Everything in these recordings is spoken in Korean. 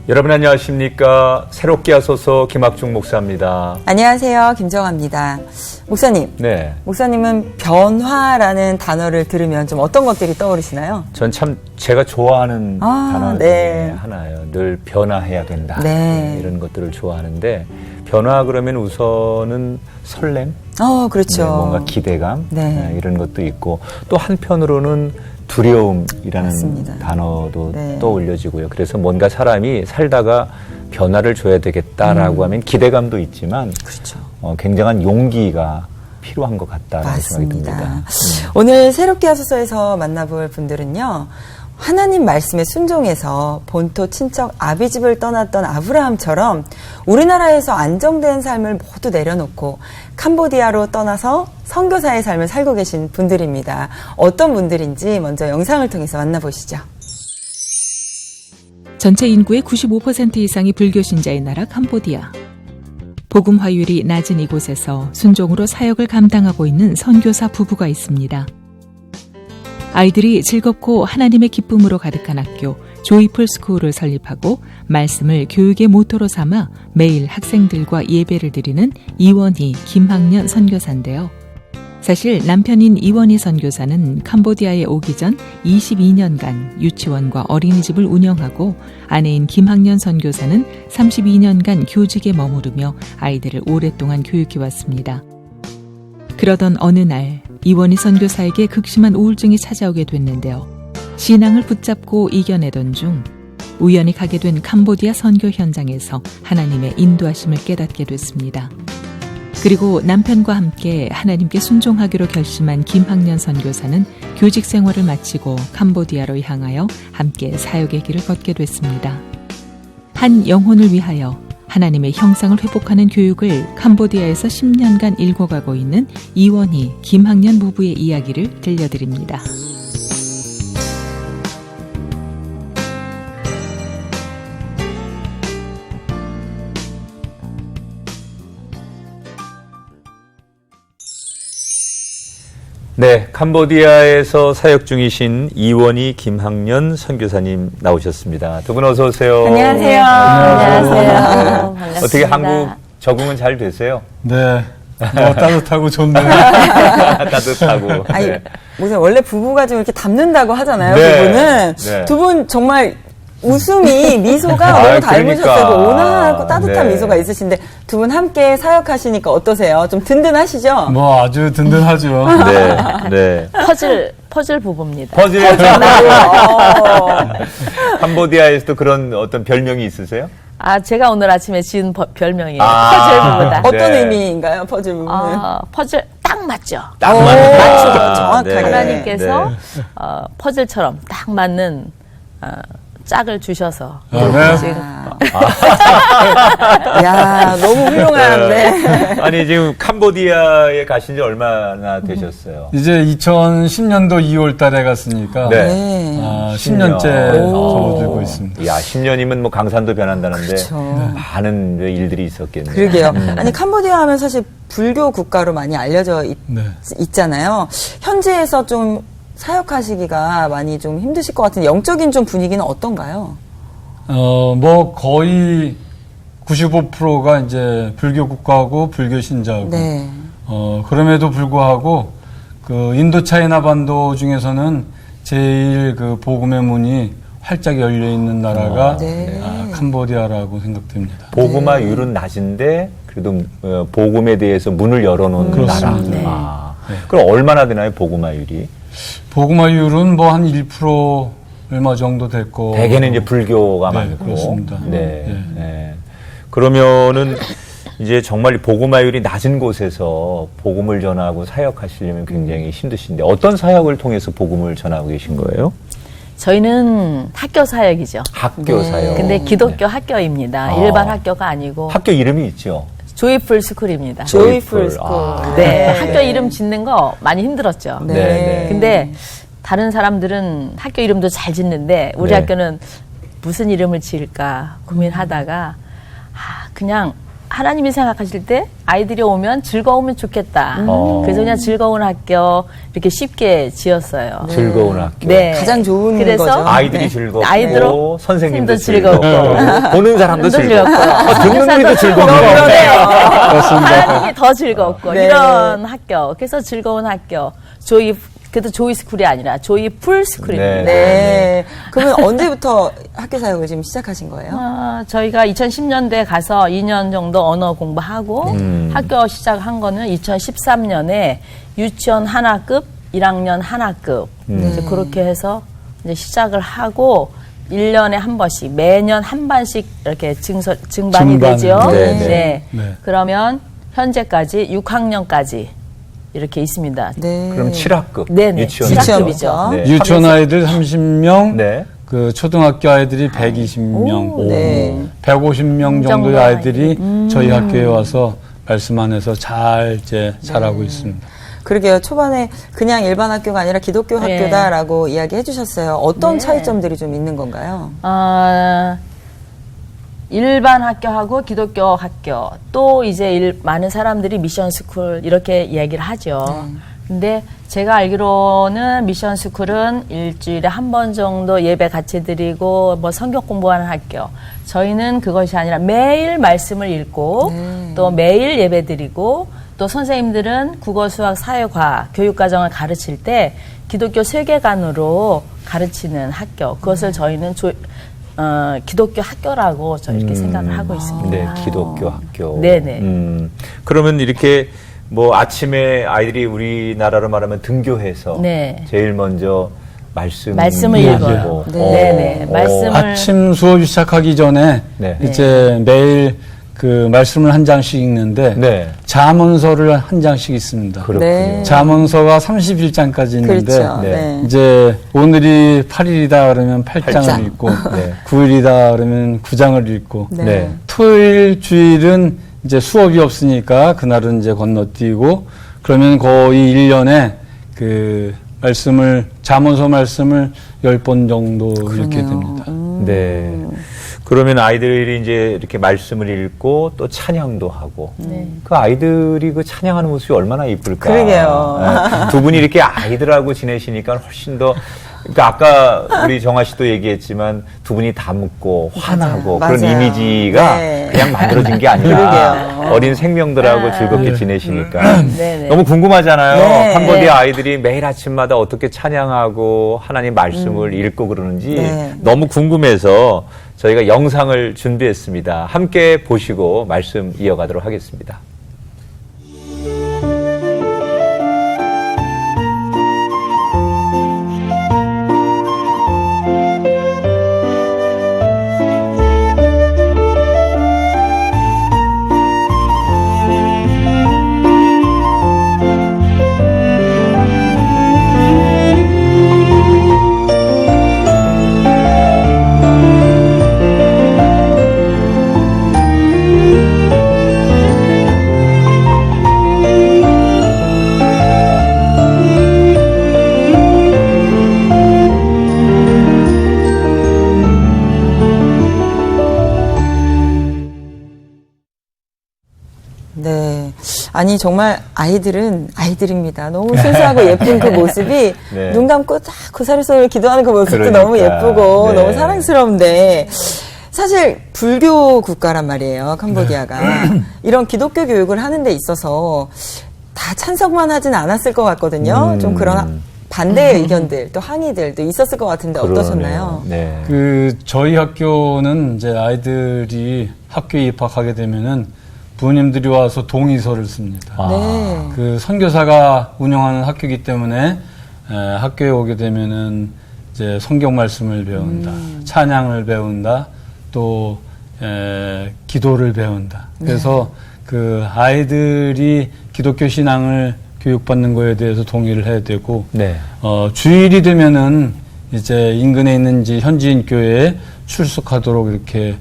여러분 안녕하십니까. 새롭게 하소서 김학중 목사입니다. 안녕하세요. 김정아입니다. 목사님. 네. 목사님은 변화라는 단어를 들으면 좀 어떤 것들이 떠오르시나요? 전 참 제가 좋아하는 단어 중에 네. 하나예요. 늘 변화해야 된다. 네. 이런 것들을 좋아하는데 변화 그러면 우선은 설렘, 그렇죠. 네, 뭔가 기대감 네. 이런 것도 있고 또 한편으로는 두려움이라는 맞습니다. 단어도 네. 떠올려지고요. 그래서 뭔가 사람이 살다가 변화를 줘야 되겠다라고 하면 기대감도 있지만 그렇죠. 굉장한 용기가 필요한 것 같다라는 생각이 듭니다. 맞습니다. 오늘 새롭게 하소서에서 만나볼 분들은요. 하나님 말씀에 순종해서 본토 친척 아비집을 떠났던 아브라함처럼 우리나라에서 안정된 삶을 모두 내려놓고 캄보디아로 떠나서 선교사의 삶을 살고 계신 분들입니다. 어떤 분들인지 먼저 영상을 통해서 만나보시죠. 전체 인구의 95% 이상이 불교 신자의 나라 캄보디아. 복음 화율이 낮은 이곳에서 순종으로 사역을 감당하고 있는 선교사 부부가 있습니다. 아이들이 즐겁고 하나님의 기쁨으로 가득한 학교 조이풀 스쿨을 설립하고 말씀을 교육의 모토로 삼아 매일 학생들과 예배를 드리는 이원희, 김학년 선교사인데요. 사실 남편인 이원희 선교사는 캄보디아에 오기 전 22년간 유치원과 어린이집을 운영하고 아내인 김학년 선교사는 32년간 교직에 머무르며 아이들을 오랫동안 교육해왔습니다. 그러던 어느 날 이원희 선교사에게 극심한 우울증이 찾아오게 됐는데요. 신앙을 붙잡고 이겨내던 중 우연히 가게 된 캄보디아 선교 현장에서 하나님의 인도하심을 깨닫게 됐습니다. 그리고 남편과 함께 하나님께 순종하기로 결심한 김학년 선교사는 교직 생활을 마치고 캄보디아로 향하여 함께 사역의 길을 걷게 됐습니다. 한 영혼을 위하여 하나님의 형상을 회복하는 교육을 캄보디아에서 10년간 읽어가고 있는 이원희, 김학년 부부의 이야기를 들려드립니다. 네, 캄보디아에서 사역 중이신 이원희, 김학년 선교사님 나오셨습니다. 두 분 어서 오세요. 안녕하세요. 안녕하세요. 반갑습니다. 어떻게 한국 적응은 잘 되세요? 네. 따뜻하고 좋네요. 따뜻하고. 아니, 네. 목사님 원래 부부가 좀 이렇게 닮는다고 하잖아요. 네. 두 분은. 네. 두 분 정말 웃음이 미소가 너무 닮으셨어요. 그러니까. 온화하고 따뜻한 네. 미소가 있으신데 두 분 함께 사역하시니까 어떠세요? 좀 든든하시죠? 뭐 아주 든든하죠. 네, 네. 퍼즐 부부입니다. 퍼즐의 어. 캄보디아에서도 그런 어떤 별명이 있으세요? 제가 오늘 아침에 지은 별명이에요. 아. 퍼즐 부부다. 어떤 네. 의미인가요? 퍼즐 부분은? 퍼즐 딱 맞죠. 딱 오, 맞는 맞추죠. 아, 정확하게. 네. 하나님께서 네. 퍼즐처럼 딱 맞는 짝을 주셔서 네. 지금 야, 너무 훌륭한데. 아니 지금 캄보디아에 가신 지 얼마나 되셨어요? 이제 2010년도 2월 달에 갔으니까 네. 10년째 접어들고 있습니다. 야, 10년이면 뭐 강산도 변한다는데 그렇죠. 많은 일들이 있었겠네요. 그러게요. 아니, 캄보디아 하면 사실 불교 국가로 많이 알려져 네. 있잖아요. 현지에서 좀 사역하시기가 많이 좀 힘드실 것 같은데 영적인 좀 분위기는 어떤가요? 뭐 거의 95%가 이제 불교 국가고 불교 신자고. 네. 그럼에도 불구하고 그 인도 차이나 반도 중에서는 제일 그 복음의 문이 활짝 열려 있는 나라가 네. 캄보디아라고 생각됩니다. 복음화율은 낮은데 그래도 복음에 대해서 문을 열어놓은 나라. 그렇습니다. 네. 그럼 얼마나 되나요, 복음화율이? 복음화율은 뭐 한 1% 얼마 정도 됐고. 대개는 이제 불교가 네, 많고. 그렇습니다. 네. 네. 네. 그러면은 이제 정말 복음화율이 낮은 곳에서 복음을 전하고 사역하시려면 굉장히 힘드신데 어떤 사역을 통해서 복음을 전하고 계신 거예요? 저희는 학교 사역이죠. 학교 사역. 근데 기독교 학교입니다. 일반 학교가 아니고 학교 이름이 있죠. 조이풀 스쿨입니다. 조이풀 스쿨. 네, 학교 이름 짓는 거 많이 힘들었죠. 네. 네. 근데 다른 사람들은 학교 이름도 잘 짓는데 우리 네. 학교는 무슨 이름을 지을까 고민하다가 그냥 하나님이 생각하실 때 아이들이 오면 즐거우면 좋겠다. 어. 그래서 그냥 즐거운 학교 이렇게 쉽게 지었어요. 즐거운 학교. 네. 가장 좋은 그래서 거죠. 아이들이 네. 즐겁고 아이들도 선생님도 즐겁고, 즐겁고 보는 사람도 즐겁고 듣는 우리도 즐겁고 그러네요. 그렇습니다. 하나님이 더 즐겁고 네. 이런 학교. 그래서 즐거운 학교. 그래도 조이 스쿨이 아니라 조이 풀 스쿨입니다. 네. 네. 그러면 언제부터 학교 사역을 지금 시작하신 거예요? 저희가 2010년대에 가서 2년 정도 언어 공부하고 학교 시작한 거는 2013년에 유치원 하나급, 1학년 하나급 이제 그렇게 해서 이제 시작을 하고 1년에 한 번씩 매년 한 반씩 이렇게 증반이 증반. 되죠. 네, 네. 네. 그러면 현재까지 6학년까지 이렇게 있습니다. 네. 그럼 7학급 네네. 유치원이죠. 7학급이죠. 네. 유치원 아이들 30명, 네. 그 초등학교 아이들이 120명, 네. 150명 정도의 정도 아이들이 저희 학교에 와서 말씀 안에서 잘 이제 자라고 있습니다. 그러게요. 초반에 그냥 일반 학교가 아니라 기독교 네. 학교다라고 이야기해 주셨어요. 어떤 네. 차이점들이 좀 있는 건가요? 일반 학교하고 기독교 학교 또 이제 많은 사람들이 미션 스쿨 이렇게 얘기를 하죠. 근데 제가 알기로는 미션 스쿨은 일주일에 한 번 정도 예배 같이 드리고 뭐 성경 공부하는 학교. 저희는 그것이 아니라 매일 말씀을 읽고 또 매일 예배 드리고 또 선생님들은 국어, 수학, 사회, 과학, 교육과정을 가르칠 때 기독교 세계관으로 가르치는 학교. 그것을 저희는 기독교 학교라고 저 이렇게 생각을 하고 있습니다. 네, 기독교 학교. 네네. 그러면 이렇게 뭐 아침에 아이들이 우리나라로 말하면 등교해서 네. 제일 먼저 말씀을 읽어요. 네네. 말씀을 아침 수업이 시작하기 전에 네. 이제 매일 그 말씀을 한 장씩 읽는데 네. 잠언서를 한 장씩 있습니다. 그렇군요. 네. 잠언서가 31장까지 있는데 그렇죠. 네. 네. 이제 오늘이 8일이다 그러면 8장을 읽고 네. 9일이다 그러면 9장을 읽고 네. 네. 토요일 주일은 이제 수업이 없으니까 그날은 이제 건너뛰고 그러면 거의 1년에 그 잠언서 말씀을 10번 정도 읽게 됩니다. 네. 그러면 아이들이 이제 이렇게 말씀을 읽고 또 찬양도 하고 그 아이들이 그 찬양하는 모습이 얼마나 이쁠까. 그러게요. 네. 두 분이 이렇게 아이들하고 지내시니까 훨씬 더 그러니까 아까 우리 정아 씨도 얘기했지만 두 분이 담고 화나고 그런 맞아요. 이미지가 네. 그냥 만들어진 게 아니라 그러게요. 어린 생명들하고 즐겁게 지내시니까 네네. 너무 궁금하잖아요. 네. 캄보디아 아이들이 매일 아침마다 어떻게 찬양하고 하나님 말씀을 읽고 그러는지 네. 너무 궁금해서 저희가 영상을 준비했습니다. 함께 보시고 말씀 이어가도록 하겠습니다. 네. 아니, 정말 아이들은 아이들입니다. 너무 순수하고 예쁜 그 모습이 네. 눈 감고 딱 고사리손을 기도하는 그 모습도 그러니까. 너무 예쁘고 네. 너무 사랑스러운데 사실 불교 국가란 말이에요, 캄보디아가. 이런 기독교 교육을 하는 데 있어서 다 찬성만 하진 않았을 것 같거든요. 좀 그런 반대의 의견들, 또 항의들도 있었을 것 같은데 어떠셨나요? 네. 저희 학교는 이제 아이들이 학교에 입학하게 되면은 부모님들이 와서 동의서를 씁니다. 네. 그 선교사가 운영하는 학교이기 때문에 학교에 오게 되면은 이제 성경 말씀을 배운다, 찬양을 배운다, 또 기도를 배운다. 그래서 그 아이들이 기독교 신앙을 교육받는 거에 대해서 동의를 해야 되고, 네. 주일이 되면은 이제 인근에 있는 이제 현지인 교회에 출석하도록 이렇게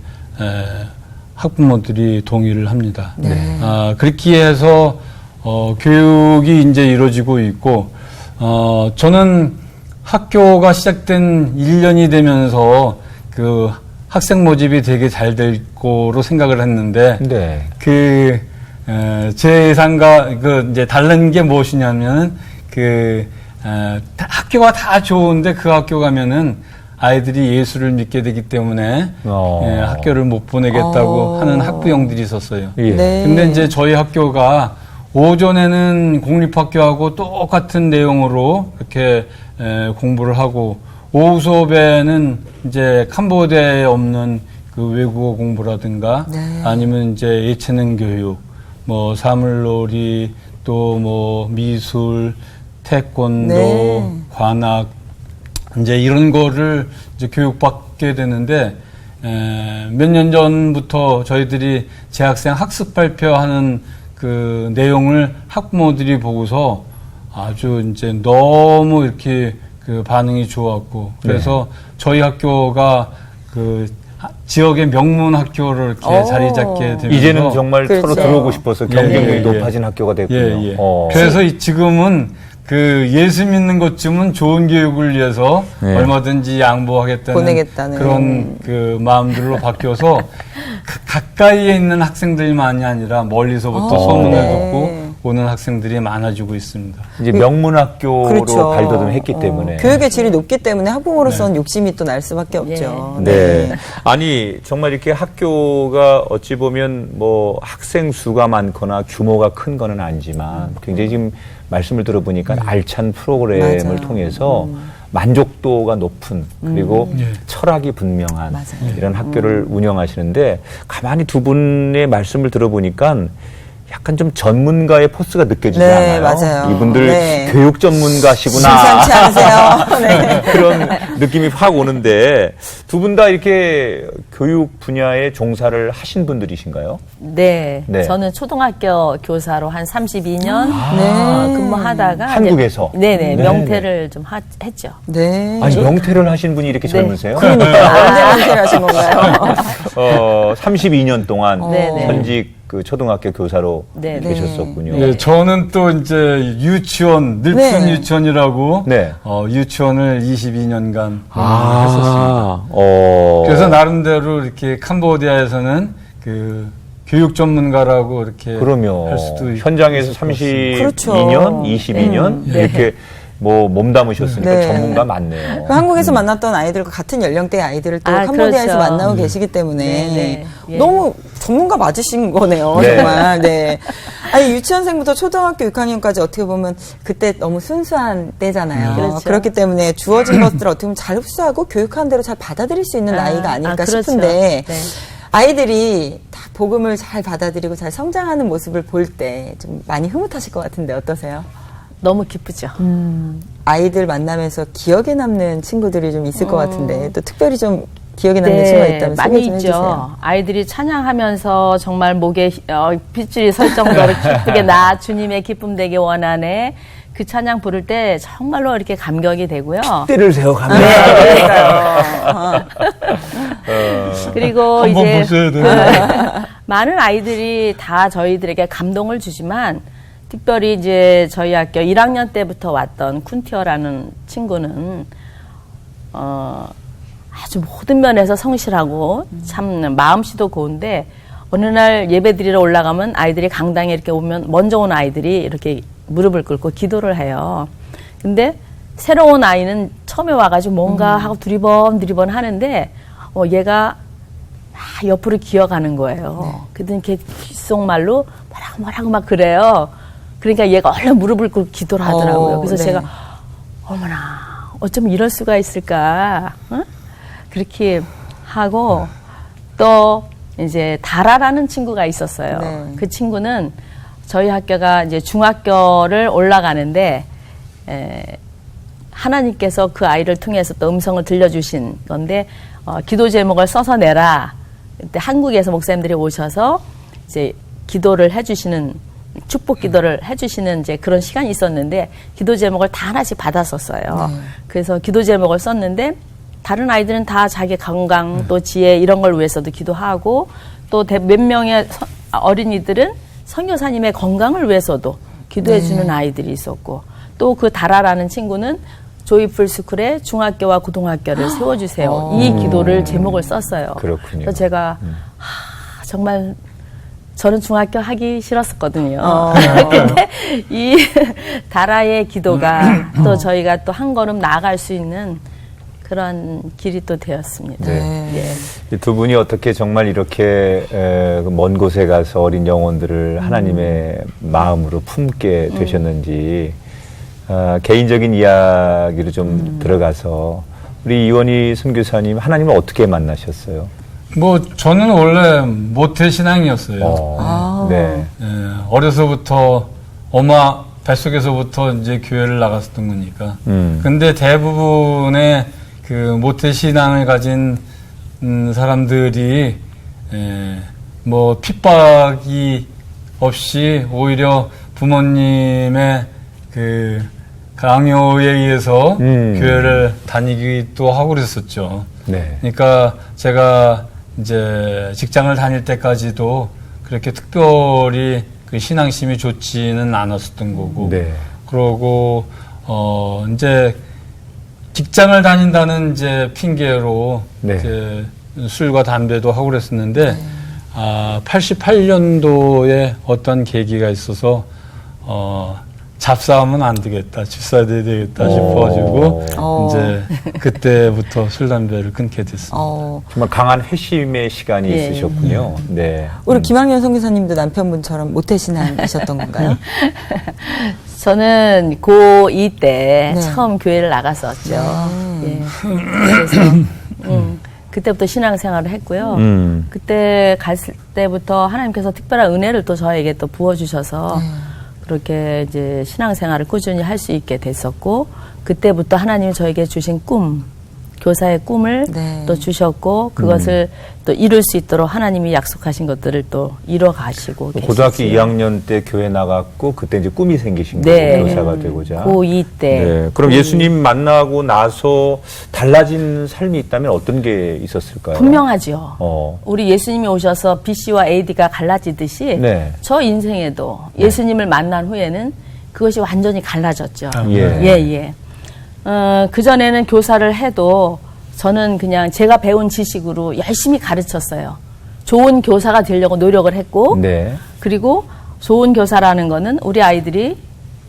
학부모들이 동의를 합니다. 네. 그렇게 해서 교육이 이제 이루어지고 있고, 저는 학교가 시작된 1년이 되면서 그 학생 모집이 되게 잘 될 거로 생각을 했는데 네. 제 예상과 이제 다른 게 무엇이냐면 학교가 다 좋은데 그 학교 가면은 아이들이 예수를 믿게 되기 때문에 학교를 못 보내겠다고 하는 학부형들이 있었어요. 예. 네. 근데 이제 저희 학교가 오전에는 공립학교하고 똑같은 내용으로 이렇게 공부를 하고 오후 수업에는 이제 캄보디아에 없는 그 외국어 공부라든가 네. 아니면 이제 예체능 교육, 뭐 사물놀이, 또 뭐 미술, 태권도, 네. 관악 이제 이런 거를 이제 교육받게 되는데 몇 년 전부터 저희들이 재학생 학습 발표하는 그 내용을 학부모들이 보고서 아주 이제 너무 이렇게 그 반응이 좋았고 그래서 저희 학교가 그 지역의 명문 학교를 이렇게 자리 잡게 되면서 이제는 정말 그렇죠. 서로 들어오고 싶어서 경쟁력이 예. 높아진 학교가 됐군요. 그래서 지금은 그 예수 믿는 것쯤은 좋은 교육을 위해서 네. 얼마든지 양보하겠다는 보내겠다는. 그런 그 마음들로 바뀌어서 가까이에 있는 학생들만이 아니라 멀리서부터 소문을 네. 듣고 오는 학생들이 많아지고 있습니다. 이제 명문학교로 그렇죠. 발돋움을 했기 때문에. 교육의 질이 높기 때문에 학부모로서는 욕심이 또 날 수밖에 없죠. 네. 아니, 정말 이렇게 학교가 어찌 보면 뭐 학생 수가 많거나 규모가 큰 거는 아니지만 굉장히 지금 말씀을 들어보니까 알찬 프로그램을 맞아요. 통해서 만족도가 높은 그리고 철학이 분명한 맞아요. 이런 학교를 운영하시는데 가만히 두 분의 말씀을 들어보니까 약간 좀 전문가의 포스가 느껴지지 네, 않아요? 맞아요. 이분들 네. 교육 전문가시구나. 심상치 않으세요? 네. 그런 느낌이 확 오는데 두 분 다 이렇게 교육 분야에 종사를 하신 분들이신가요? 네. 네. 저는 초등학교 교사로 한 32년 네. 근무하다가 한국에서? 네네 네. 명퇴를 좀 했죠. 네. 아니 명퇴를 하신 분이 이렇게 젊으세요? 언제 은퇴를 하신 건가요? 32년 동안 네네. 현직 그 초등학교 교사로 네. 계셨었군요. 네, 저는 또 이제 유치원, 늘픈 네. 유치원이라고 네. 유치원을 22년간 아. 했었습니다. 그래서 나름대로 이렇게 캄보디아에서는 그 교육 전문가라고 이렇게 그러면 할 수도 있- 현장에서 있을 것 같습니다. 32년, 그렇죠. 22년 네. 이렇게 뭐 몸담으셨으니까 네. 전문가 맞네요. 그 한국에서 만났던 아이들과 같은 연령대의 아이들을 또 아, 캄보디아에서 그렇죠. 만나고 계시기 때문에 네, 네. 예. 너무 전문가 맞으신 거네요, 네. 정말. 네. 아니, 유치원생부터 초등학교 6학년까지 어떻게 보면 그때 너무 순수한 때잖아요. 그렇죠. 그렇기 때문에 주어진 것들을 어떻게 보면 잘 흡수하고 교육하는 대로 잘 받아들일 수 있는 나이가 아닐까 그렇죠. 싶은데 네. 아이들이 다 복음을 잘 받아들이고 잘 성장하는 모습을 볼 때 좀 많이 흐뭇하실 것 같은데 어떠세요? 너무 기쁘죠. 아이들 만나면서 기억에 남는 친구들이 좀 있을 것 같은데 또 특별히 좀 기억에 남는 친구가 있다면 소개 많이 좀 있죠. 해주세요. 아이들이 찬양하면서 정말 목에 빗줄이 설 정도로 기쁘게 나 주님의 기쁨 되게 원하네. 그 찬양 부를 때 정말로 이렇게 감격이 되고요. 때를 세워가면 그리고 한번 이제 보셔야 돼요. 많은 아이들이 다 저희들에게 감동을 주지만 특별히 이제 저희 학교 1학년 때부터 왔던 쿤티어라는 친구는 아주 모든 면에서 성실하고 참 마음씨도 고운데 어느 날 예배 드리러 올라가면 아이들이 강당에 이렇게 오면 먼저 온 아이들이 이렇게 무릎을 꿇고 기도를 해요. 근데 새로운 아이는 처음에 와가지고 뭔가 하고 두리번 하는데 얘가 막 옆으로 기어가는 거예요. 그랬더니 걔 귓속말로 뭐라고 막 그래요. 그러니까 얘가 얼른 무릎을 꿇고 기도를 하더라고요. 그래서 네. 제가 어머나 어쩜 이럴 수가 있을까. 응? 그렇게 하고 또 이제 다라라는 친구가 있었어요. 네. 그 친구는 저희 학교가 이제 중학교를 올라가는데 하나님께서 그 아이를 통해서 또 음성을 들려주신 건데 기도 제목을 써서 내라. 그때 한국에서 목사님들이 오셔서 이제 기도를 해주시는 축복 기도를 해주시는 이제 그런 시간이 있었는데 기도 제목을 다 하나씩 받았었어요. 그래서 기도 제목을 썼는데 다른 아이들은 다 자기 건강 또 지혜 이런 걸 위해서도 기도하고 또 몇 명의 어린이들은 선교사님의 건강을 위해서도 기도해 주는 아이들이 있었고 또 그 다라라는 친구는 조이풀 스쿨에 중학교와 고등학교를 세워주세요. 이 기도를 제목을 썼어요. 그렇군요. 그래서 제가 정말 저는 중학교 하기 싫었었거든요. 근데 이 다라의 기도가 또 저희가 또 한 걸음 나아갈 수 있는 그런 길이 또 되었습니다. 네. 이 두 분이 어떻게 정말 이렇게 먼 곳에 가서 어린 영혼들을 하나님의 마음으로 품게 되셨는지 개인적인 이야기로 좀 들어가서 우리 이원희 선교사님 하나님을 어떻게 만나셨어요? 뭐 저는 원래 모태 신앙이었어요. 네. 어려서부터 엄마 뱃속에서부터 이제 교회를 나갔었던 거니까. 근데 대부분의 그 모태 신앙을 가진 사람들이 뭐 핍박이 없이 오히려 부모님의 그 강요에 의해서 교회를 다니기도 하고 그랬었죠. 네. 그러니까 제가 이제 직장을 다닐 때까지도 그렇게 특별히 그 신앙심이 좋지는 않았었던 거고. 네. 그러고 이제 직장을 다닌다는 이제 핑계로 네. 이제 술과 담배도 하고 그랬었는데 88년도에 어떤 계기가 있어서 잡사하면 안 되겠다, 집사야 되겠다 싶어가지고 이제 그때부터 술 담배를 끊게 됐습니다. 정말 강한 회심의 시간이 예. 있으셨군요. 네. 우리 김학년 선교사님도 남편분처럼 모태신앙이셨던 건가요? 저는 고2 때 네. 처음 교회를 나갔었죠. 예. 그래서 그때부터 신앙생활을 했고요. 그때 갔을 때부터 하나님께서 특별한 은혜를 또 저에게 또 부어주셔서 그렇게 이제 신앙생활을 꾸준히 할 수 있게 됐었고, 그때부터 하나님이 저에게 주신 꿈, 교사의 꿈을 네. 또 주셨고, 그것을 또 이룰 수 있도록 하나님이 약속하신 것들을 또 이뤄 가시고 고등학교 계시지요. 2학년 때 교회 나갔고 그때 이제 꿈이 생기신 네. 거예요. 교사가 되고자. 고2 때. 네. 그럼 예수님 만나고 나서 달라진 삶이 있다면 어떤 게 있었을까요? 분명하죠. 우리 예수님이 오셔서 BC와 AD가 갈라지듯이 네. 저 인생에도 예수님을 만난 후에는 그것이 완전히 갈라졌죠. 예. 그전에는 교사를 해도 저는 그냥 제가 배운 지식으로 열심히 가르쳤어요. 좋은 교사가 되려고 노력을 했고, 네. 그리고 좋은 교사라는 거는 우리 아이들이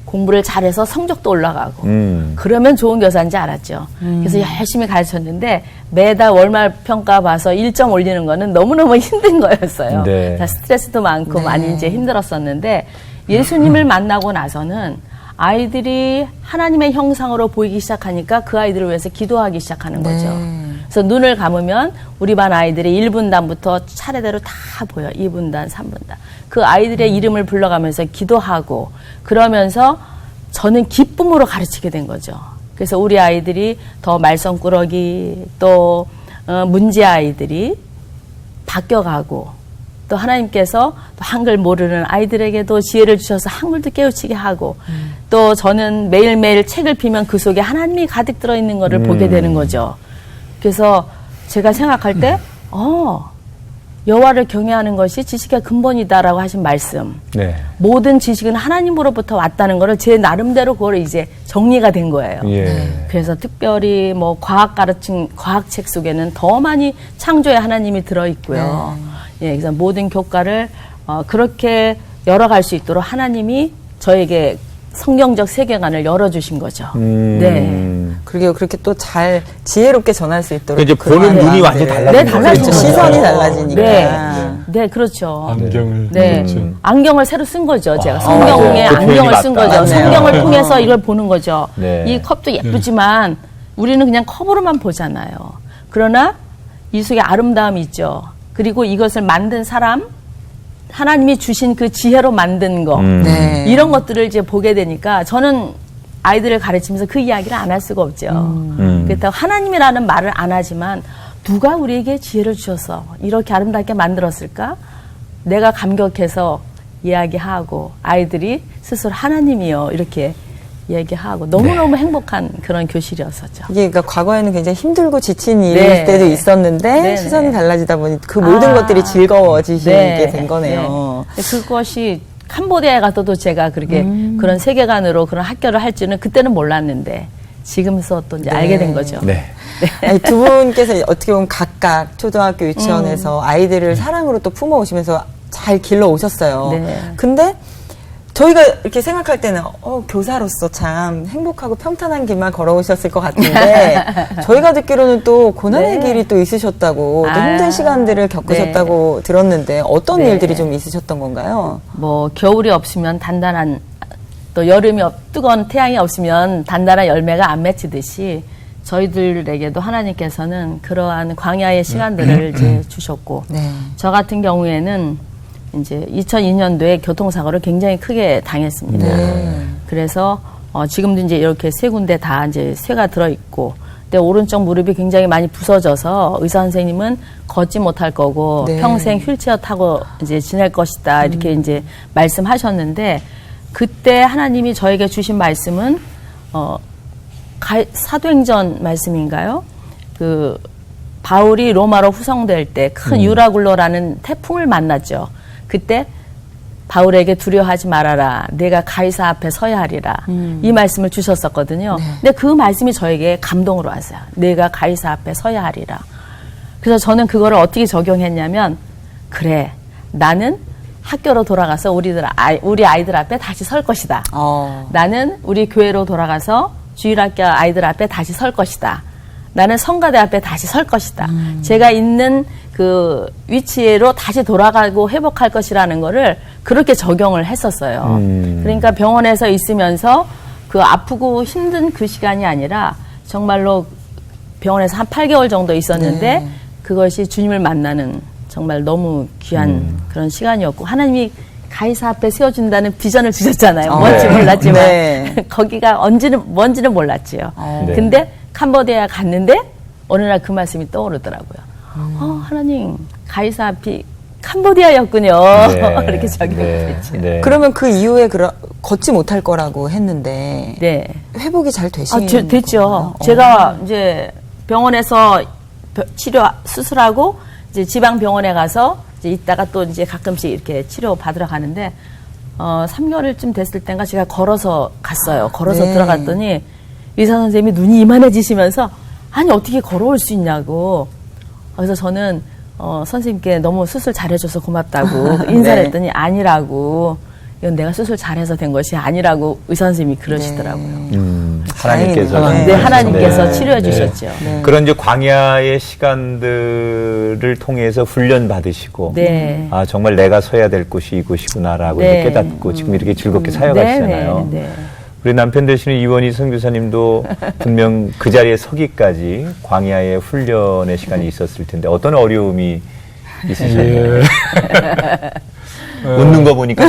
공부를 잘해서 성적도 올라가고, 그러면 좋은 교사인지 알았죠. 그래서 열심히 가르쳤는데 매달 월말 평가 봐서 1점 올리는 거는 너무너무 힘든 거였어요. 네. 다 스트레스도 많고 네. 많이 이제 힘들었었는데, 예수님을 만나고 나서는 아이들이 하나님의 형상으로 보이기 시작하니까 그 아이들을 위해서 기도하기 시작하는 거죠. 그래서 눈을 감으면 우리 반 아이들의 1분단부터 차례대로 다 보여. 2분단, 3분단. 그 아이들의 이름을 불러가면서 기도하고 그러면서 저는 기쁨으로 가르치게 된 거죠. 그래서 우리 아이들이 더 말썽꾸러기 또 문제 아이들이 바뀌어가고 또 하나님께서 또 한글 모르는 아이들에게도 지혜를 주셔서 한글도 깨우치게 하고 또 저는 매일매일 책을 피면 그 속에 하나님이 가득 들어있는 거를 보게 되는 거죠. 그래서 제가 생각할 때 여호와를 경외하는 것이 지식의 근본이다라고 하신 말씀. 네. 모든 지식은 하나님으로부터 왔다는 거를 제 나름대로 그걸 이제 정리가 된 거예요. 예. 그래서 특별히 뭐 과학책 속에는 더 많이 창조의 하나님이 들어있고요. 예, 그래서 모든 교과를 그렇게 열어갈 수 있도록 하나님이 저에게 성경적 세계관을 열어주신 거죠. 네. 그러게요. 그렇게 또 잘 지혜롭게 전할 수 있도록. 이제 보는 눈이 완전히 달라진 네, 거죠. 달라진 그렇죠. 거죠. 시선이 달라지니까. 네, 그렇죠. 안경을 네, 그렇죠. 안경을 새로 쓴 거죠. 제가 맞아요. 성경에 그 안경을 표현이 쓴 맞다. 거죠. 맞네요. 성경을 통해서 이걸 보는 거죠. 네. 이 컵도 예쁘지만 우리는 그냥 컵으로만 보잖아요. 그러나 이 속에 아름다움이 있죠. 그리고 이것을 만든 사람, 하나님이 주신 그 지혜로 만든 거, 네. 이런 것들을 이제 보게 되니까 저는 아이들을 가르치면서 그 이야기를 안 할 수가 없죠. 그렇다고 하나님이라는 말을 안 하지만 누가 우리에게 지혜를 주셔서 이렇게 아름답게 만들었을까? 내가 감격해서 이야기하고 아이들이 스스로 하나님이요 이렇게 얘기하고 너무너무 행복한 그런 교실이었었죠. 이게 그러니까 과거에는 굉장히 힘들고 지친 일일 네. 때도 있었는데 네, 시선이 네. 달라지다 보니 그 모든 것들이 즐거워지시게 된 거네요. 네. 그것이 캄보디아에 가서도 제가 그렇게 그런 세계관으로 그런 학교를 할 줄은 그때는 몰랐는데 지금서 또 이제 네. 알게 된 거죠. 네. 아니, 두 분께서 어떻게 보면 각각 초등학교 유치원에서 아이들을 사랑으로 또 품어오시면서 잘 길러 오셨어요. 네. 근데 저희가 이렇게 생각할 때는 교사로서 참 행복하고 평탄한 길만 걸어오셨을 것 같은데 저희가 듣기로는 또 고난의 네. 길이 또 있으셨다고 또 아. 힘든 시간들을 겪으셨다고 들었는데 어떤 네. 일들이 좀 있으셨던 건가요? 뭐 겨울이 없으면 단단한 또 여름이 뜨거운 태양이 없으면 단단한 열매가 안 맺히듯이 저희들에게도 하나님께서는 그러한 광야의 시간들을 이제 주셨고 네. 저 같은 경우에는 이제 2002년도에 교통사고를 굉장히 크게 당했습니다. 네. 그래서 지금도 이제 이렇게 세 군데 다 이제 쇠가 들어 있고, 근데 오른쪽 무릎이 굉장히 많이 부서져서 의사 선생님은 걷지 못할 거고 네. 평생 휠체어 타고 이제 지낼 것이다 이렇게 이제 말씀하셨는데 그때 하나님이 저에게 주신 말씀은 사도행전 말씀인가요? 그 바울이 로마로 후송될 때 큰 유라굴로라는 태풍을 만났죠. 그때 바울에게 두려워하지 말아라. 내가 가이사 앞에 서야 하리라. 이 말씀을 주셨었거든요. 근데 그 말씀이 저에게 감동으로 왔어요. 내가 가이사 앞에 서야 하리라. 그래서 저는 그거를 어떻게 적용했냐면 그래 나는 학교로 돌아가서 우리 아이들 앞에 다시 설 것이다. 나는 우리 교회로 돌아가서 주일학교 아이들 앞에 다시 설 것이다. 나는 성가대 앞에 다시 설 것이다. 제가 있는 그 위치로 다시 돌아가고 회복할 것이라는 거를 그렇게 적용을 했었어요. 그러니까 병원에서 있으면서 그 아프고 힘든 그 시간이 아니라 정말로 병원에서 한 8개월 정도 있었는데 네. 그것이 주님을 만나는 정말 너무 귀한 그런 시간이었고 하나님이 가이사 앞에 세워준다는 비전을 주셨잖아요. 뭔지 네. 몰랐지만 네. 거기가 뭔지는 몰랐지요. 네. 근데 캄보디아 갔는데 어느 날 그 말씀이 떠오르더라고요. 하나님 가이사 앞이 캄보디아였군요. 네. 이렇게 적용됐죠. 네. 네. 그러면 그 이후에 걷지 못할 거라고 했는데 네. 회복이 잘 되신 됐죠. 건가요? 제가 이제 병원에서 수술하고 이제 지방 병원에 가서 이제 있다가 또 이제 가끔씩 이렇게 치료 받으러 가는데 3개월쯤 됐을 때인가 제가 걸어서 갔어요. 걸어서 네. 들어갔더니 의사 선생님이 눈이 이만해지시면서 아니 어떻게 걸어올 수 있냐고. 그래서 저는 선생님께 너무 수술 잘해줘서 고맙다고 인사를 네. 했더니 아니라고. 이건 내가 수술 잘해서 된 것이 아니라고 의사 선생님이 그러시더라고요. 하나님께서 다행이네요. 네, 하나님께서 네. 치료해 네. 주셨죠. 네. 그런 이제 광야의 시간들을 통해서 훈련 받으시고 네. 아 정말 내가 서야 될 곳이 이곳이구나라고 네. 이제 깨닫고 지금 이렇게 즐겁게 살아가시잖아요. 네, 네, 네. 우리 남편 되시는 이원희 선교사님도 분명 그 자리에 서기까지 광야의 훈련의 시간이 있었을 텐데 어떤 어려움이 있으셨나요? 예. 웃는 거 보니까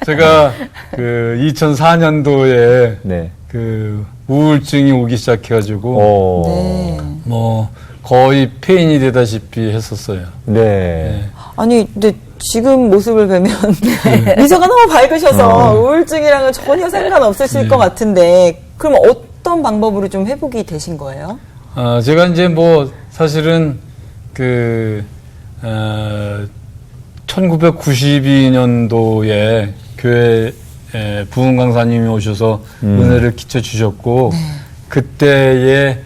제가 그 2004년도에 네. 그 우울증이 오기 시작해가지고 오. 네. 뭐 거의 폐인이 되다시피 했었어요. 네. 아니, 근데 지금 모습을 뵈면 미소가 너무 밝으셔서 우울증이랑은 전혀 상관없으실 것 같은데 그럼 어떤 방법으로 좀 회복이 되신 거예요? 제가 이제 뭐 사실은 1992년도에 교회 부흥 강사님이 오셔서 은혜를 끼쳐 주셨고 그때에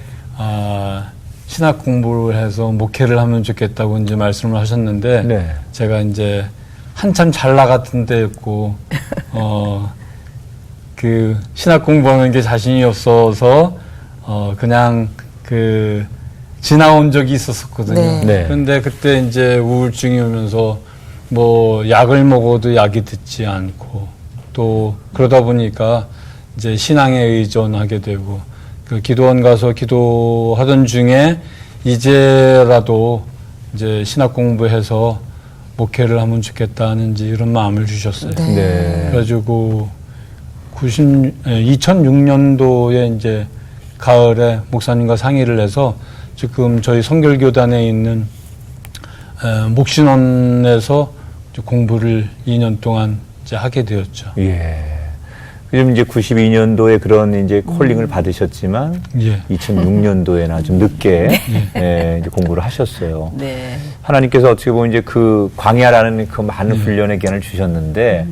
신학 공부를 해서 목회를 하면 좋겠다고 이제 말씀을 하셨는데 네. 제가 이제 한참 잘 나갔던 때였고 그 신학 공부하는 게 자신이 없어서 그냥 지나온 적이 있었거든요. 네. 네. 그런데 그때 이제 우울증이 오면서 뭐 약을 먹어도 약이 듣지 않고 또 그러다 보니까 이제 신앙에 의존하게 되고 그 기도원 가서 기도하던 중에 이제라도 이제 신학 공부해서 목회를 하면 좋겠다는 이제 이런 마음을 주셨어요. 네. 네. 그래가지고 2006년도에 이제 가을에 목사님과 상의를 해서 지금 저희 성결교단에 있는 목신원에서 이제 공부를 2년 동안 이제 하게 되었죠. 예. 그럼 이제 92년도에 그런 이제 콜링을 받으셨지만 예. 2006년도에나 좀 늦게 예, 이제 공부를 하셨어요. 네. 하나님께서 어떻게 보면 이제 그 광야라는 그 많은 훈련의 기간을 주셨는데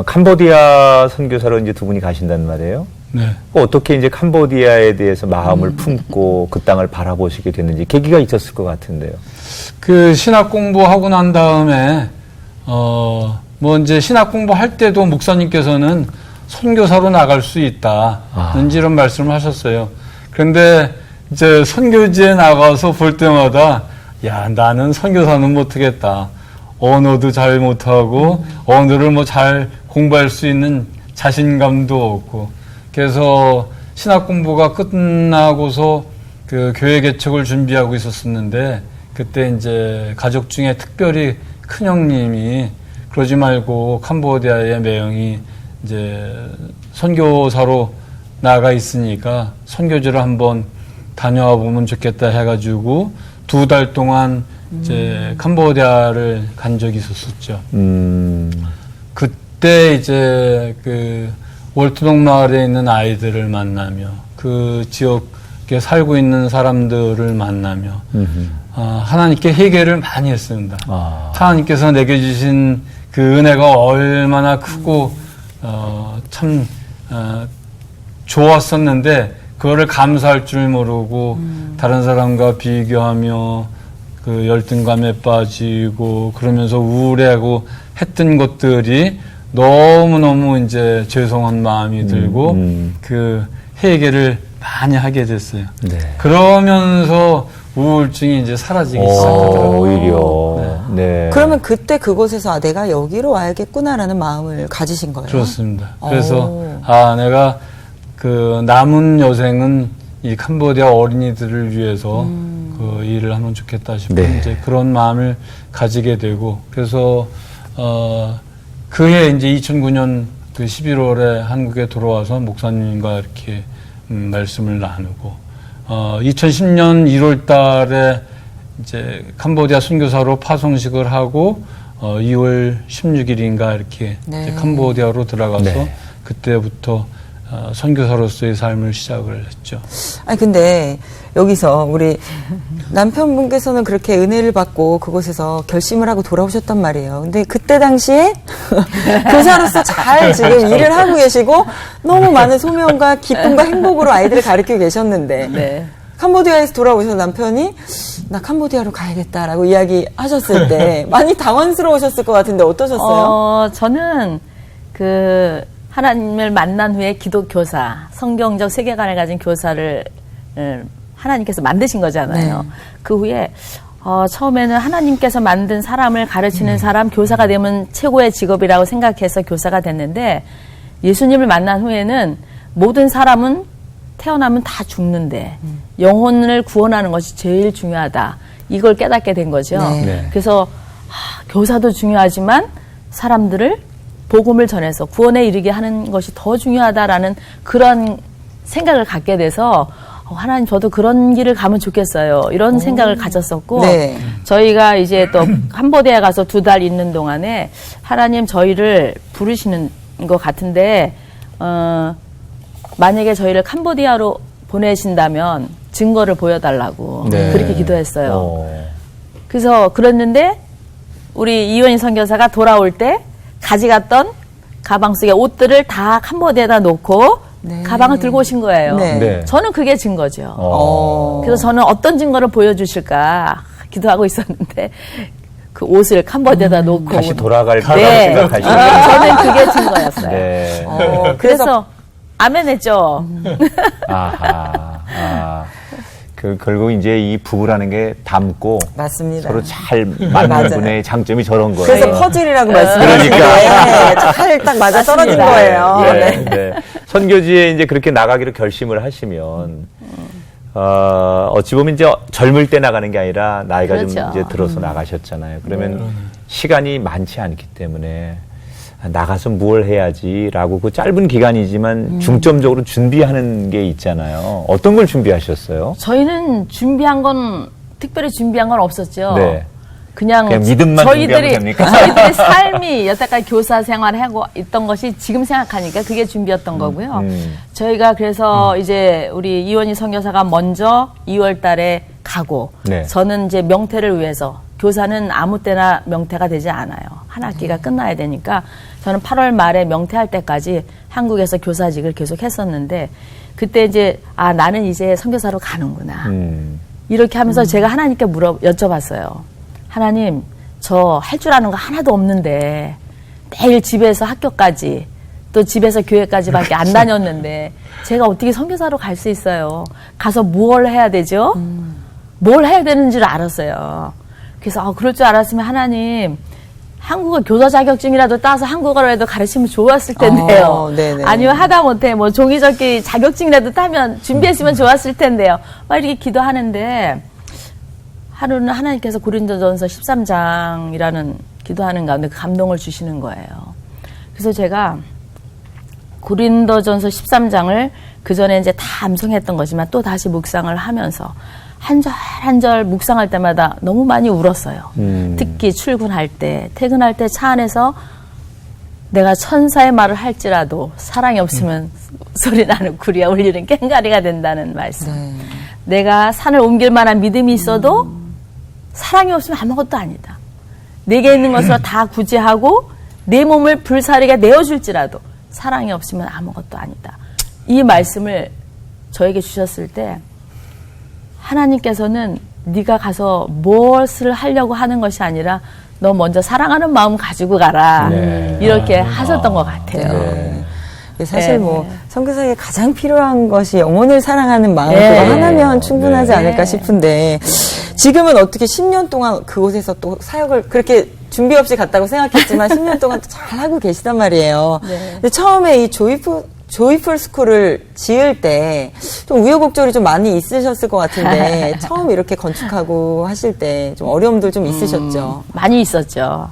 캄보디아 선교사로 이제 두 분이 가신단 말이에요. 네. 어떻게 이제 캄보디아에 대해서 마음을 품고 그 땅을 바라보시게 됐는지 계기가 있었을 것 같은데요. 그 신학 공부하고 난 다음에 뭐 이제 신학 공부할 때도 목사님께서는 선교사로 나갈 수 있다. 이런 말씀을 하셨어요. 그런데 이제 선교지에 나가서 볼 때마다 야, 나는 선교사는 못하겠다. 언어도 잘 못하고 언어를 뭐 잘 공부할 수 있는 자신감도 없고, 그래서 신학 공부가 끝나고서 그 교회 개척을 준비하고 있었었는데, 그때 이제 가족 중에 특별히 큰 형님이 그러지 말고 캄보디아의 매형이 이제 선교사로 나가 있으니까 선교지를 한번 다녀와 보면 좋겠다 해가지고 2달 동안 이제 캄보디아를 간 적이 있었었죠. 그때 이제 그 월트동 마을에 있는 아이들을 만나며 그 지역에 살고 있는 사람들을 만나며 하나님께 회개를 많이 했습니다. 하나님께서 내게 주신 그 은혜가 얼마나 크고 참 좋았었는데 그거를 감사할 줄 모르고 다른 사람과 비교하며 그 열등감에 빠지고 그러면서 우울해하고 했던 것들이 너무너무 이제 죄송한 마음이 들고 그 회개를 많이 하게 됐어요. 네. 그러면서 우울증이 이제 사라지기 시작하더라고요. 오히려. 네. 그러면 그때 그곳에서 아, 내가 여기로 와야겠구나라는 마음을 가지신 거예요? 그렇습니다. 그래서 내가 그 남은 여생은 이 캄보디아 어린이들을 위해서 그 일을 하면 좋겠다 싶은 네. 이제 그런 마음을 가지게 되고, 그래서 그해 이제 2009년 그 11월에 한국에 돌아와서 목사님과 이렇게 말씀을 나누고 2010년 1월 달에 이제 캄보디아 선교사로 파송식을 하고 2월 16일인가 이렇게 네. 이제 캄보디아로 들어가서 네. 그때부터 선교사로서의 삶을 시작을 했죠. 아니 근데 여기서 우리 남편분께서는 그렇게 은혜를 받고 그곳에서 결심을 하고 돌아오셨단 말이에요. 근데 그때 당시에 교사로서 잘 지금 일을 하고 계시고 너무 많은 소명과 기쁨과 행복으로 아이들을 가르치고 계셨는데 네. 캄보디아에서 돌아오셔서 남편이 나 캄보디아로 가야겠다라고 이야기하셨을 때 많이 당황스러우셨을 것 같은데 어떠셨어요? 저는 그 하나님을 만난 후에 기독 교사, 성경적 세계관을 가진 교사를 하나님께서 만드신 거잖아요. 네. 그 후에 처음에는 하나님께서 만든 사람을 가르치는 사람, 교사가 되면 최고의 직업이라고 생각해서 교사가 됐는데, 예수님을 만난 후에는 모든 사람은 태어나면 다 죽는데 영혼을 구원하는 것이 제일 중요하다. 이걸 깨닫게 된 거죠. 네. 네. 그래서 교사도 중요하지만 사람들을 복음을 전해서 구원에 이르게 하는 것이 더 중요하다라는 그런 생각을 갖게 돼서 하나님 저도 그런 길을 가면 좋겠어요. 이런 생각을 가졌었고 네. 저희가 이제 또 캄보디아 가서 2달 있는 동안에 하나님 저희를 부르시는 것 같은데 만약에 저희를 캄보디아로 보내신다면 증거를 보여달라고 네. 그렇게 기도했어요. 그래서 그랬는데 우리 이원희 선교사가 돌아올 때 가져갔던 가방 속에 옷들을 다 캄보디아에다 놓고 네. 가방을 들고 오신 거예요. 네. 네. 저는 그게 증거죠. 그래서 저는 어떤 증거를 보여주실까 기도하고 있었는데 그 옷을 캄보디아에다 놓고 다시 돌아갈 거라고 네. 생각하시고. 저는 그게 증거였어요. 네. 그래서 아멘했죠. 아하. 결국 이제 이 부부라는 게 닮고 맞습니다. 서로 잘 맞는 맞아요. 분의 장점이 저런 거예요. 그래서 퍼즐이라고 말씀하시는데 잘 딱 맞아 떨어진 맞습니다. 거예요. 예, 네. 네. 선교지에 이제 그렇게 나가기로 결심을 하시면, 어찌 보면 이제 젊을 때 나가는 게 아니라 나이가 좀 그렇죠. 이제 들어서 나가셨잖아요. 그러면 시간이 많지 않기 때문에 나가서 뭘 해야지라고 그 짧은 기간이지만 중점적으로 준비하는 게 있잖아요. 어떤 걸 준비하셨어요? 저희는 특별히 준비한 건 없었죠. 네. 그냥 믿음만 준비하면 됩니까? 저희들의 삶이 여태까지 교사 생활하고 있던 것이 지금 생각하니까 그게 준비였던 거고요. 저희가 그래서 이제 우리 이원희 선교사가 먼저 2월 달에 가고 네. 저는 이제 명태를 위해서 교사는 아무 때나 명퇴가 되지 않아요. 한 학기가 끝나야 되니까 저는 8월 말에 명퇴할 때까지 한국에서 교사직을 계속 했었는데 그때 이제 나는 이제 선교사로 가는구나. 이렇게 하면서 제가 하나님께 여쭤봤어요. 하나님, 저 할 줄 아는 거 하나도 없는데 매일 집에서 학교까지 또 집에서 교회까지밖에 안 다녔는데 제가 어떻게 선교사로 갈 수 있어요? 가서 뭘 해야 되죠? 뭘 해야 되는 줄 알았어요. 그래서 그럴 줄 알았으면 하나님 한국어 교사 자격증이라도 따서 한국어라도 가르치면 좋았을 텐데요. 아니면 하다못해 뭐 종이접기 자격증이라도 따면 준비했으면 좋았을 텐데요. 막 이렇게 기도하는데 하루는 하나님께서 고린도전서 13장이라는 기도하는 가운데 그 감동을 주시는 거예요. 그래서 제가 고린도전서 13장을 그 전에 이제 다 암송했던 거지만 또 다시 묵상을 하면서 한 절 한 절 묵상할 때마다 너무 많이 울었어요. 특히 출근할 때, 퇴근할 때 차 안에서 내가 천사의 말을 할지라도 사랑이 없으면 소리 나는 구리에 울리는 꽹가리가 된다는 말씀. 내가 산을 옮길 만한 믿음이 있어도 사랑이 없으면 아무것도 아니다. 내게 있는 것으로 다 구제하고 내 몸을 불사르게 내어줄지라도 사랑이 없으면 아무것도 아니다. 이 말씀을 저에게 주셨을 때 하나님께서는 네가 가서 무엇을 하려고 하는 것이 아니라 너 먼저 사랑하는 마음 가지고 가라. 이렇게 하셨던 것 같아요. 사실 뭐 선교사에게 가장 필요한 것이 영혼을 사랑하는 마음 그거 하나면 충분하지 않을까 싶은데 지금은 어떻게 10년 동안 그곳에서 또 사역을 그렇게 준비 없이 갔다고 생각했지만 10년 동안 또 잘하고 계시단 말이에요. 근데 처음에 이 조이풀 스쿨을 지을 때 좀 우여곡절이 좀 많이 있으셨을 것 같은데 처음 이렇게 건축하고 하실 때 좀 어려움들 좀 있으셨죠? 많이 있었죠.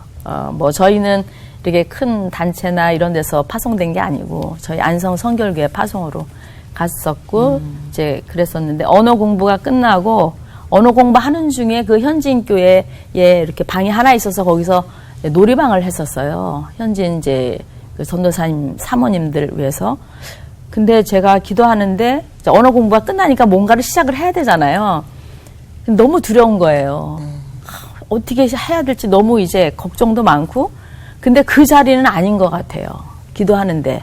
뭐 저희는 이렇게 큰 단체나 이런 데서 파송된 게 아니고 저희 안성 성결교회 파송으로 갔었고 이제 그랬었는데 언어 공부가 끝나고 언어 공부하는 중에 그 현지인 교회에 이렇게 방이 하나 있어서 거기서 놀이방을 했었어요. 현지인 이제 그 전도사님 사모님들 위해서. 근데 제가 기도하는데 언어 공부가 끝나니까 뭔가를 시작을 해야 되잖아요. 너무 두려운 거예요. 어떻게 해야 될지 너무 이제 걱정도 많고 근데 그 자리는 아닌 것 같아요. 기도하는데.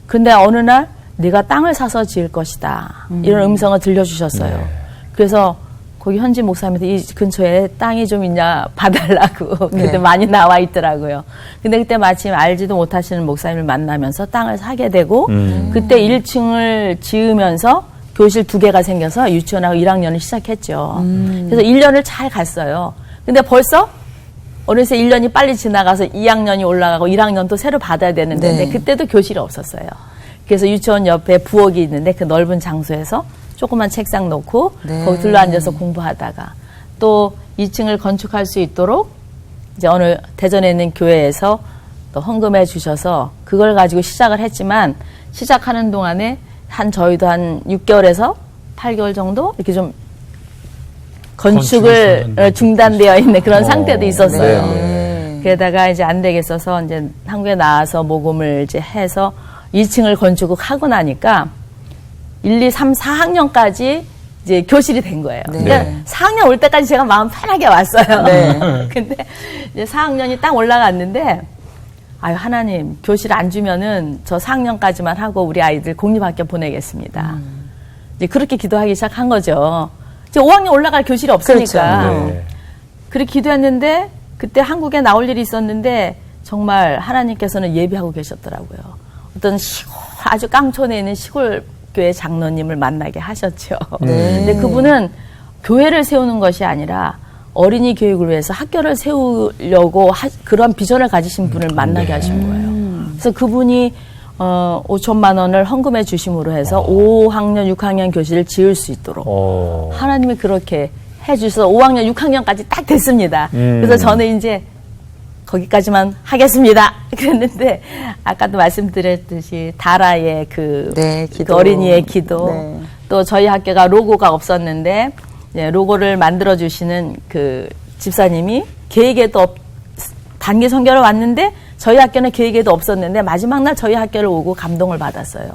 근데 어느 날 네가 땅을 사서 지을 것이다. 이런 음성을 들려주셨어요. 그래서 거기 현지 목사님한테 이 근처에 땅이 좀 있냐 봐달라고 그때 많이 나와 있더라고요. 근데 그때 마침 알지도 못하시는 목사님을 만나면서 땅을 사게 되고 그때 1층을 지으면서 교실 2개가 생겨서 유치원하고 1학년을 시작했죠. 그래서 1년을 잘 갔어요. 근데 벌써 어느새 1년이 빨리 지나가서 2학년이 올라가고 1학년 또 새로 받아야 되는데 그때도 교실이 없었어요. 그래서 유치원 옆에 부엌이 있는데 그 넓은 장소에서 조그만 책상 놓고 거기 둘러앉아서 공부하다가 또 2층을 건축할 수 있도록 이제 어느 대전에 있는 교회에서 또 헌금해 주셔서 그걸 가지고 시작을 했지만 시작하는 동안에 저희도 한 6개월에서 8개월 정도 이렇게 좀 건축을 중단되어 있는 그런 상태도 있었어요. 그러다가 이제 안 되겠어서 이제 한국에 나와서 모금을 이제 해서 2층을 건축을 하고 나니까 1, 2, 3, 4학년까지 이제 교실이 된 거예요. 그러니까 4학년 올 때까지 제가 마음 편하게 왔어요. 근데 이제 4학년이 딱 올라갔는데, 아유, 하나님, 교실 안 주면은 저 4학년까지만 하고 우리 아이들 공립학교 보내겠습니다. 이제 그렇게 기도하기 시작한 거죠. 이제 5학년 올라갈 교실이 없으니까. 그렇죠. 그렇게 기도했는데, 그때 한국에 나올 일이 있었는데, 정말 하나님께서는 예비하고 계셨더라고요. 어떤 시골, 아주 깡촌에 있는 시골 교회 장로님을 만나게 하셨죠. 근데 그분은 교회를 세우는 것이 아니라 어린이 교육을 위해서 학교를 세우려고 그런 비전을 가지신 분을 만나게 하신 거예요. 그래서 그분이 5천만 원을 헌금해 주심으로 해서 5학년, 6학년 교실을 지을 수 있도록 하나님이 그렇게 해주셔서 5학년, 6학년까지 딱 됐습니다. 그래서 저는 이제 거기까지만 하겠습니다. 그랬는데 아까도 말씀드렸듯이 다라의 그 어린이의 기도 또 저희 학교가 로고가 없었는데 로고를 만들어 주시는 그 집사님이 계획에도 단기 선교를 왔는데 저희 학교는 계획에도 없었는데 마지막 날 저희 학교를 오고 감동을 받았어요.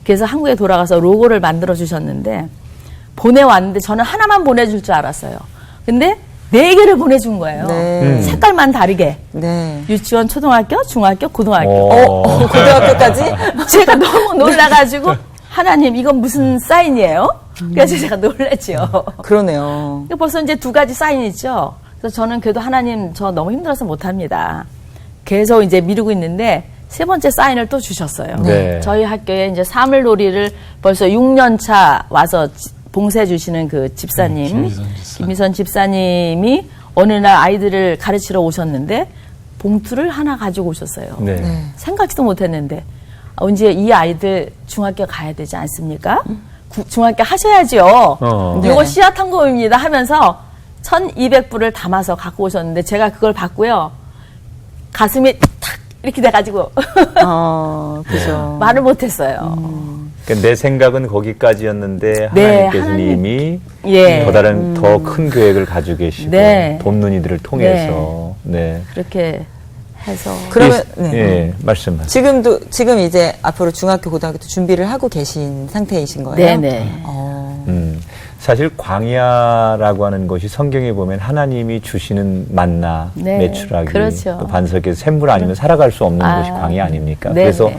그래서 한국에 돌아가서 로고를 만들어 주셨는데 보내왔는데 저는 하나만 보내줄 줄 알았어요. 근데 4개를 보내준 거예요. 네. 색깔만 다르게. 네. 유치원, 초등학교, 중학교, 고등학교. 고등학교까지? 제가 너무 놀라가지고 하나님 이건 무슨 사인이에요? 그래서 제가 놀랐죠. 그러네요. 벌써 이제 2가지 사인이 있죠. 그래서 저는 그래도 하나님 저 너무 힘들어서 못합니다. 계속 이제 미루고 있는데 3번째 사인을 또 주셨어요. 네. 저희 학교에 이제 사물놀이를 벌써 6년 차 와서 봉사해 주시는 그 집사님, 김미선 집사님이 어느 날 아이들을 가르치러 오셨는데 봉투를 하나 가지고 오셨어요. 네. 네. 생각지도 못했는데 언제 이 아이들 중학교 가야 되지 않습니까? 중학교 하셔야죠. 네. 이거 씨앗 탐구입니다 하면서 1200불을 담아서 갖고 오셨는데 제가 그걸 받고요. 가슴이 탁 이렇게 돼가지고 그죠. 말을 못했어요. 그러니까 내 생각은 거기까지였는데 네, 하나님께서 이미 예. 더 다른 더 큰 계획을 가지고 계시고 네. 돕는 이들을 통해서 네. 그렇게 해서 그러면, 이- 네. 예, 말씀하세요. 지금 이제 앞으로 중학교, 고등학교 준비를 하고 계신 상태이신 거예요? 네네. 사실 광야라고 하는 것이 성경에 보면 하나님이 주시는 만나, 네, 메추라기, 그렇죠. 또 반석에서 샘물 아니면 살아갈 수 없는 것이 광야 아닙니까? 네네. 그래서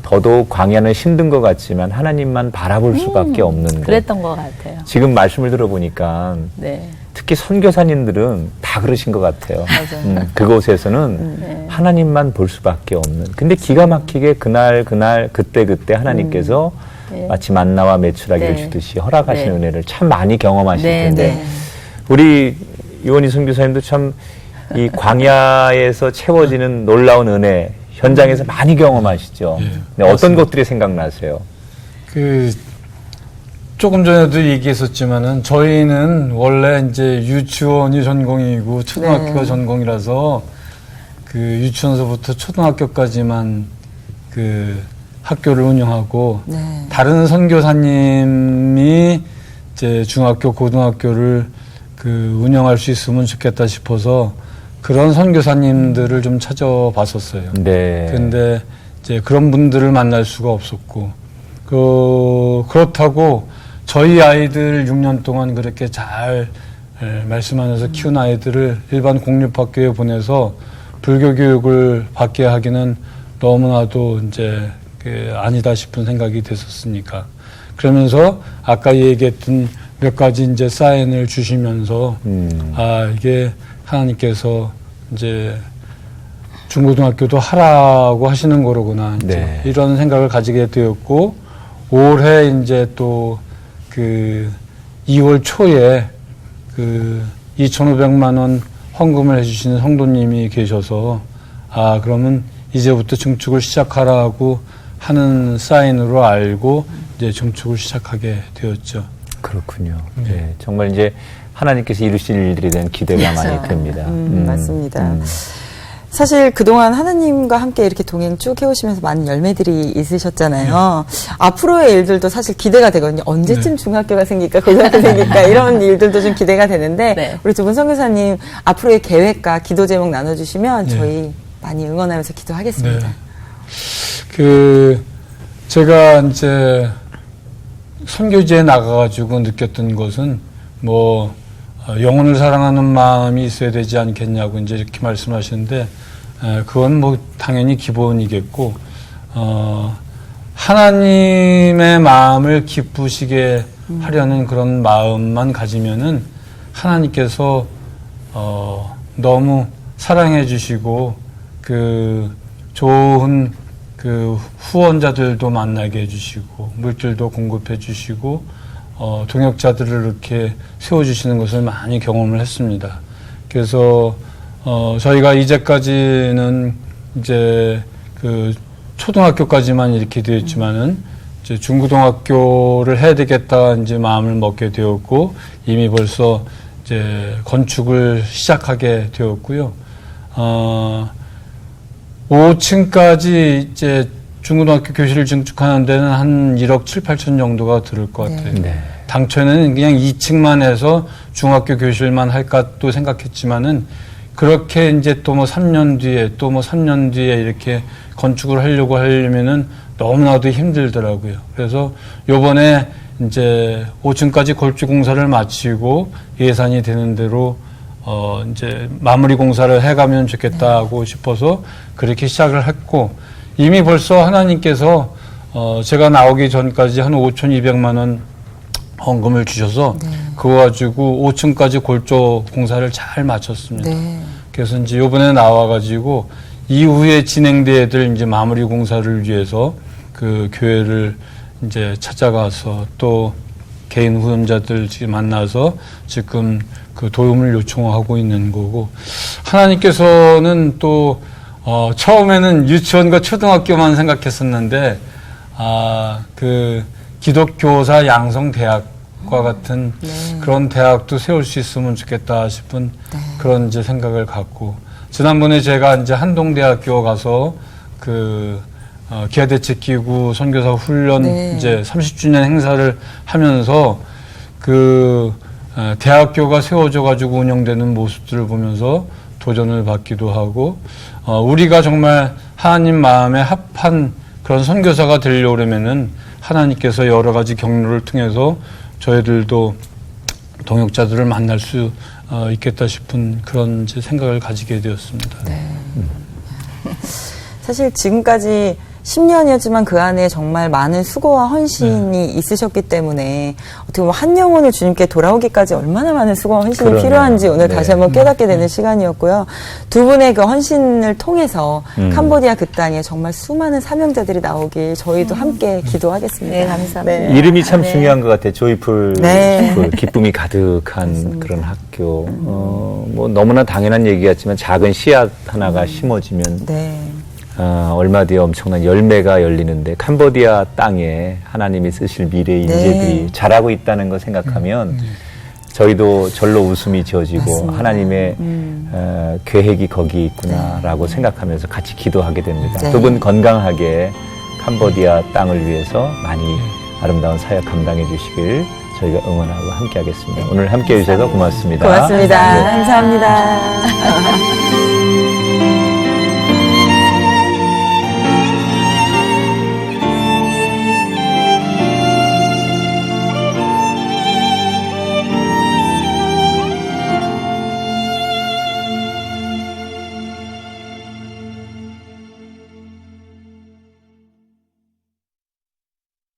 더더욱 광야는 힘든 것 같지만 하나님만 바라볼 수밖에 없는 것. 그랬던 것 같아요. 지금 말씀을 들어보니까 네. 특히 선교사님들은 다 그러신 것 같아요. 맞아요. 그곳에서는 하나님만 볼 수밖에 없는. 근데 기가 막히게 그날 그때 하나님께서 네. 마치 만나와 메추라기를 네. 주듯이 허락하시는 네. 은혜를 참 많이 경험하실 네, 텐데 네. 우리 이원희 선교사님도 참 이 광야에서 채워지는 놀라운 은혜 현장에서 많이 경험하시죠. 예, 네, 어떤 맞습니다. 것들이 생각나세요? 조금 전에도 얘기했었지만은 저희는 원래 이제 유치원이 전공이고 초등학교가 네. 전공이라서 그 유치원서부터 초등학교까지만 그 학교를 운영하고 네. 다른 선교사님이 이제 중학교, 고등학교를 그 운영할 수 있으면 좋겠다 싶어서 그런 선교사님들을 좀 찾아봤었어요. 네. 근데 이제 그런 분들을 만날 수가 없었고, 그렇다고 저희 아이들 6년 동안 그렇게 잘 말씀하면서 키운 아이들을 일반 공립학교에 보내서 불교 교육을 받게 하기는 너무나도 이제 아니다 싶은 생각이 됐었으니까. 그러면서 아까 얘기했던 몇 가지 이제 사인을 주시면서 이게 하나님께서 이제 중고등학교도 하라고 하시는 거로구나. 이제 네. 이런 생각을 가지게 되었고 올해 이제 또 그 2월 초에 그 2,500만 원 헌금을 해주시는 성도님이 계셔서 그러면 이제부터 증축을 시작하라고 하는 사인으로 알고 이제 증축을 시작하게 되었죠. 그렇군요. 네, 정말 이제 하나님께서 이루실 일들에 대한 기대가 많이 듭니다. 맞습니다. 사실 그동안 하나님과 함께 이렇게 동행 쭉 해오시면서 많은 열매들이 있으셨잖아요. 앞으로의 일들도 사실 기대가 되거든요. 언제쯤 중학교가 생길까, 고등학교 생길까, 이런 일들도 좀 기대가 되는데, 네. 우리 두 분 선교사님 앞으로의 계획과 기도 제목 나눠주시면 네. 저희 많이 응원하면서 기도하겠습니다. 네. 제가 이제 선교지에 나가가지고 느꼈던 것은 영혼을 사랑하는 마음이 있어야 되지 않겠냐고 이제 이렇게 말씀하시는데 그건 당연히 기본이겠고 하나님의 마음을 기쁘시게 하려는 그런 마음만 가지면은 하나님께서 너무 사랑해 주시고 그 좋은 그 후원자들도 만나게 해주시고 물질도 공급해 주시고 동역자들을 이렇게 세워주시는 것을 많이 경험을 했습니다. 그래서 저희가 이제까지는 이제 그 초등학교까지만 이렇게 되었지만은 이제 중고등학교를 해야 되겠다 이제 마음을 먹게 되었고 이미 벌써 이제 건축을 시작하게 되었고요. 5층까지 이제 중고등학교 교실을 증축하는 데는 한 1억 7, 8천 정도가 들을 것 같아요. 네. 당초에는 그냥 2층만 해서 중학교 교실만 할까 또 생각했지만은 그렇게 이제 또 3년 뒤에 또 3년 뒤에 이렇게 건축을 하려면은 너무나도 힘들더라고요. 그래서 요번에 이제 5층까지 골조 공사를 마치고 예산이 되는 대로 이제 마무리 공사를 해가면 좋겠다고 싶어서 그렇게 시작을 했고, 이미 벌써 하나님께서 제가 나오기 전까지 한 5,200만 원 헌금을 주셔서 그거 가지고 5층까지 골조 공사를 잘 마쳤습니다. 네. 그래서 이제 요번에 나와가지고 이후에 진행돼야 될 이제 마무리 공사를 위해서 그 교회를 이제 찾아가서 또 개인 후원자들 지금 만나서 지금 그 도움을 요청하고 있는 거고, 하나님께서는 또 처음에는 유치원과 초등학교만 생각했었는데 그 기독교사 양성대학과 같은 그런 대학도 세울 수 있으면 좋겠다 싶은 그런 이제 생각을 갖고, 지난번에 제가 이제 한동대학교 가서 그 기아대책기구 선교사 훈련 이제 30주년 행사를 하면서 그 대학교가 세워져 가지고 운영되는 모습들을 보면서 도전을 받기도 하고, 우리가 정말 하나님 마음에 합한 그런 선교사가 되려면은 하나님께서 여러 가지 경로를 통해서 저희들도 동역자들을 만날 수 있겠다 싶은 그런 이제 생각을 가지게 되었습니다. 사실 지금까지 10년이었지만 그 안에 정말 많은 수고와 헌신이 있으셨기 때문에 어떻게 보면 한 영혼을 주님께 돌아오기까지 얼마나 많은 수고와 헌신이 그러네요. 필요한지 오늘 네. 다시 한번 깨닫게 되는 시간이었고요. 두 분의 그 헌신을 통해서 캄보디아 그 땅에 정말 수많은 사명자들이 나오길 저희도 함께 기도하겠습니다. 네, 감사합니다. 네. 이름이 참 중요한 것 같아요. 조이풀, 네. 그 기쁨이 가득한 그런 학교. 뭐 너무나 당연한 얘기 같지만 작은 씨앗 하나가 심어지면 네. 얼마 뒤에 엄청난 열매가 열리는데, 캄보디아 땅에 하나님이 쓰실 미래의 인재들이 자라고 있다는 거 생각하면 저희도 절로 웃음이 지어지고 맞습니다. 하나님의 계획이 거기 있구나라고 생각하면서 같이 기도하게 됩니다. 네. 두 분 건강하게 캄보디아 땅을 위해서 많이 아름다운 사역 감당해 주시길 저희가 응원하고 함께 하겠습니다. 오늘 함께 해주셔서 고맙습니다. 고맙습니다. 네. 감사합니다.